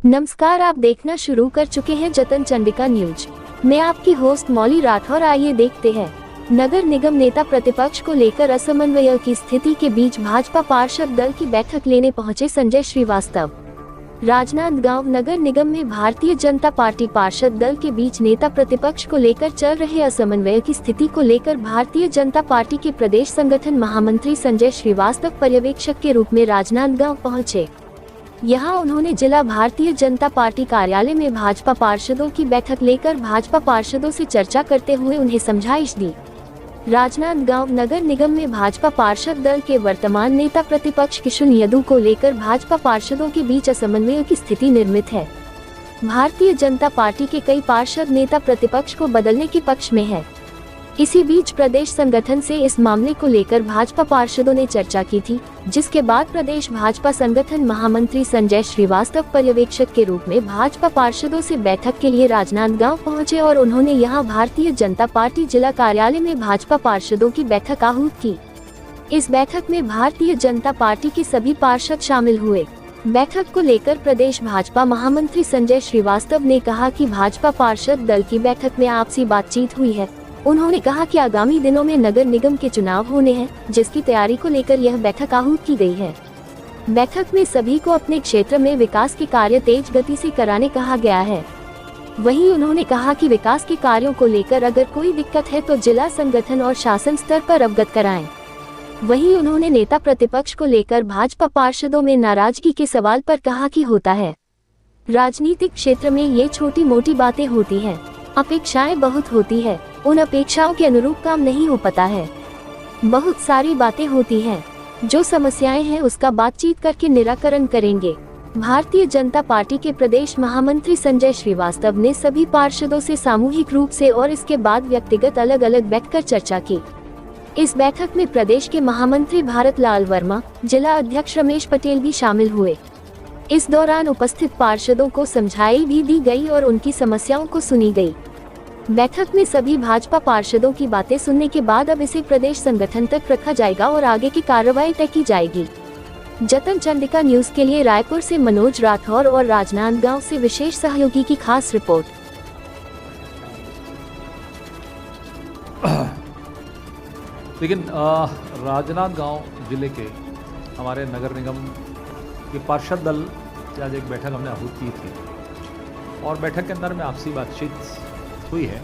नमस्कार, आप देखना शुरू कर चुके हैं जतन चंडिका न्यूज। मैं आपकी होस्ट मौली राठौर। आइए देखते हैं। नगर निगम नेता प्रतिपक्ष को लेकर असमन्वय की स्थिति के बीच भाजपा पार्षद दल की बैठक लेने पहुंचे संजय श्रीवास्तव। राजनांदगांव नगर निगम में भारतीय जनता पार्टी पार्षद दल के बीच नेता प्रतिपक्ष को लेकर चल रहे असमन्वय की स्थिति को लेकर भारतीय जनता पार्टी के प्रदेश संगठन महामंत्री संजय श्रीवास्तव पर्यवेक्षक के रूप में राजनांदगांव पहुंचे। यहां उन्होंने जिला भारतीय जनता पार्टी कार्यालय में भाजपा पार्षदों की बैठक लेकर भाजपा पार्षदों से चर्चा करते हुए उन्हें समझाइश दी। राजनांदगांव नगर निगम में भाजपा पार्षद दल के वर्तमान नेता प्रतिपक्ष किशुन यदु को लेकर भाजपा पार्षदों के बीच असमन्वय की स्थिति निर्मित है। भारतीय जनता पार्टी के कई पार्षद नेता प्रतिपक्ष को बदलने के पक्ष में है। इसी बीच प्रदेश संगठन से इस मामले को लेकर भाजपा पार्षदों ने चर्चा की थी, जिसके बाद प्रदेश भाजपा संगठन महामंत्री संजय श्रीवास्तव पर्यवेक्षक के रूप में भाजपा पार्षदों से बैठक के लिए राजनांदगांव पहुंचे और उन्होंने यहां भारतीय जनता पार्टी जिला कार्यालय में भाजपा पार्षदों की बैठक आहूत की। इस बैठक में भारतीय जनता पार्टी के सभी पार्षद शामिल हुए। बैठक को लेकर प्रदेश भाजपा महामंत्री संजय श्रीवास्तव ने कहा कि भाजपा पार्षद दल की बैठक में आपसी बातचीत हुई है। उन्होंने कहा कि आगामी दिनों में नगर निगम के चुनाव होने हैं, जिसकी तैयारी को लेकर यह बैठक आहूत की गई है। बैठक में सभी को अपने क्षेत्र में विकास के कार्य तेज गति से कराने कहा गया है। वहीं उन्होंने कहा कि विकास के कार्यों को लेकर अगर कोई दिक्कत है तो जिला संगठन और शासन स्तर पर अवगत कराएं। वहीं उन्होंने नेता प्रतिपक्ष को लेकर भाजपा पार्षदों में नाराजगी के सवाल पर कहा कि होता है, राजनीतिक क्षेत्र में ये छोटी मोटी बातें होती हैं, अपेक्षाएं बहुत होती है, उन अपेक्षाओं के अनुरूप काम नहीं हो पाता है। बहुत सारी बातें होती हैं, जो समस्याएं हैं उसका बातचीत करके निराकरण करेंगे। भारतीय जनता पार्टी के प्रदेश महामंत्री संजय श्रीवास्तव ने सभी पार्षदों से सामूहिक रूप से और इसके बाद व्यक्तिगत अलग अलग बैठकर चर्चा की। इस बैठक में प्रदेश के महामंत्री भारत लाल वर्मा, जिला अध्यक्ष रमेश पटेल भी शामिल हुए। इस दौरान उपस्थित पार्षदों को समझाई भी दी गई और उनकी समस्याओं को सुनी गई। बैठक में सभी भाजपा पार्षदों की बातें सुनने के बाद अब इसे प्रदेश संगठन तक रखा जाएगा और आगे की कार्रवाई तय की जाएगी। जतन चंडिका न्यूज के लिए रायपुर से मनोज राठौर और राजनांदगांव से विशेष सहयोगी की खास रिपोर्ट। लेकिन राजनांदगांव जिले के हमारे नगर निगम के पार्षद दल की आज एक बैठक हमने आहूत की थी और बैठक के अंदर में आपसी बातचीत हुई है।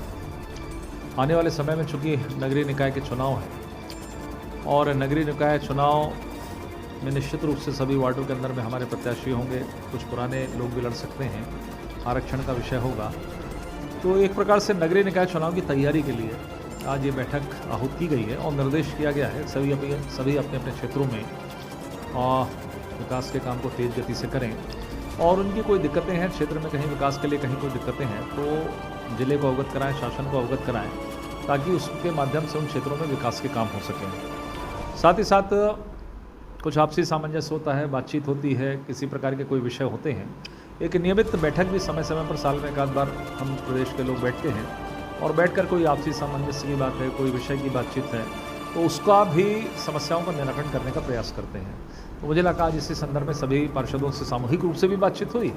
आने वाले समय में चूंकि नगरीय निकाय के चुनाव हैं और नगरीय निकाय चुनाव में निश्चित रूप से सभी वार्डों के अंदर में हमारे प्रत्याशी होंगे, कुछ पुराने लोग भी लड़ सकते हैं, आरक्षण का विषय होगा। तो एक प्रकार से नगरीय निकाय चुनाव की तैयारी के लिए आज ये बैठक आहूत की गई है और निर्देश किया गया है सभी अपने अपने क्षेत्रों में विकास के काम को तेज गति से करें और उनकी कोई दिक्कतें हैं क्षेत्र में, कहीं विकास के लिए कहीं कोई दिक्कतें हैं तो जिले को अवगत कराएं, शासन को अवगत कराएं, ताकि उसके माध्यम से उन क्षेत्रों में विकास के काम हो सकें। साथ ही साथ कुछ आपसी सामंजस्य होता है, बातचीत होती है, किसी प्रकार के कोई विषय होते हैं। एक नियमित बैठक भी समय समय पर साल में एक आध बार हम प्रदेश के लोग बैठते हैं और बैठकर कोई आपसी सामंजस्य की बात है, कोई विषय की बातचीत है तो उसका भी समस्याओं का निराकरण करने का प्रयास करते हैं। तो मुझे लगा आज इसी संदर्भ में सभी पार्षदों से सामूहिक रूप से भी बातचीत हुई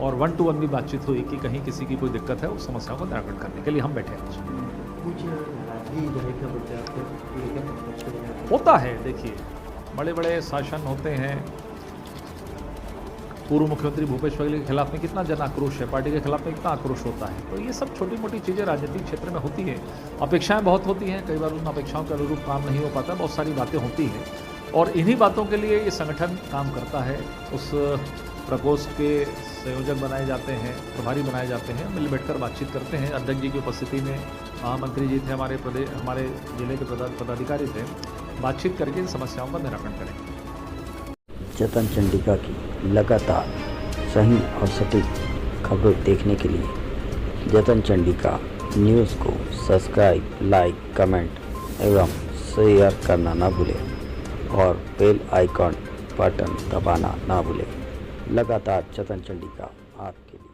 और 1 to 1 भी बातचीत हुई कि कहीं किसी की कोई दिक्कत है उस समस्याओं का निराकरण करने के लिए हम बैठे हैं। होता है, देखिए बड़े बड़े शासन होते हैं। पूर्व मुख्यमंत्री भूपेश बघेल के खिलाफ में कितना जन आक्रोश है, पार्टी के खिलाफ में कितना आक्रोश होता है। तो ये सब छोटी मोटी चीज़ें राजनीतिक क्षेत्र में होती हैं। अपेक्षाएं बहुत होती हैं, कई बार उन अपेक्षाओं के अनुरूप काम नहीं हो पाता, बहुत सारी बातें होती हैं और इन्हीं बातों के लिए ये संगठन काम करता है। उस प्रकोष्ठ के संयोजक बनाए जाते हैं, प्रभारी बनाए जाते हैं, मिल बैठकर बातचीत करते हैं। अध्यक्ष जी की उपस्थिति में महामंत्री जी थे, हमारे जिले के पदाधिकारी थे, बातचीत करके इन समस्याओं का निराकरण करेंगे। जतन चंडिका की लगातार सही और सटीक खबरें देखने के लिए जतन चंडिका न्यूज़ को सब्सक्राइब, लाइक, कमेंट एवं शेयर करना ना भूलें और बेल आइकॉन बटन दबाना ना भूलें। लगातार जतन चंडिका आपके लिए।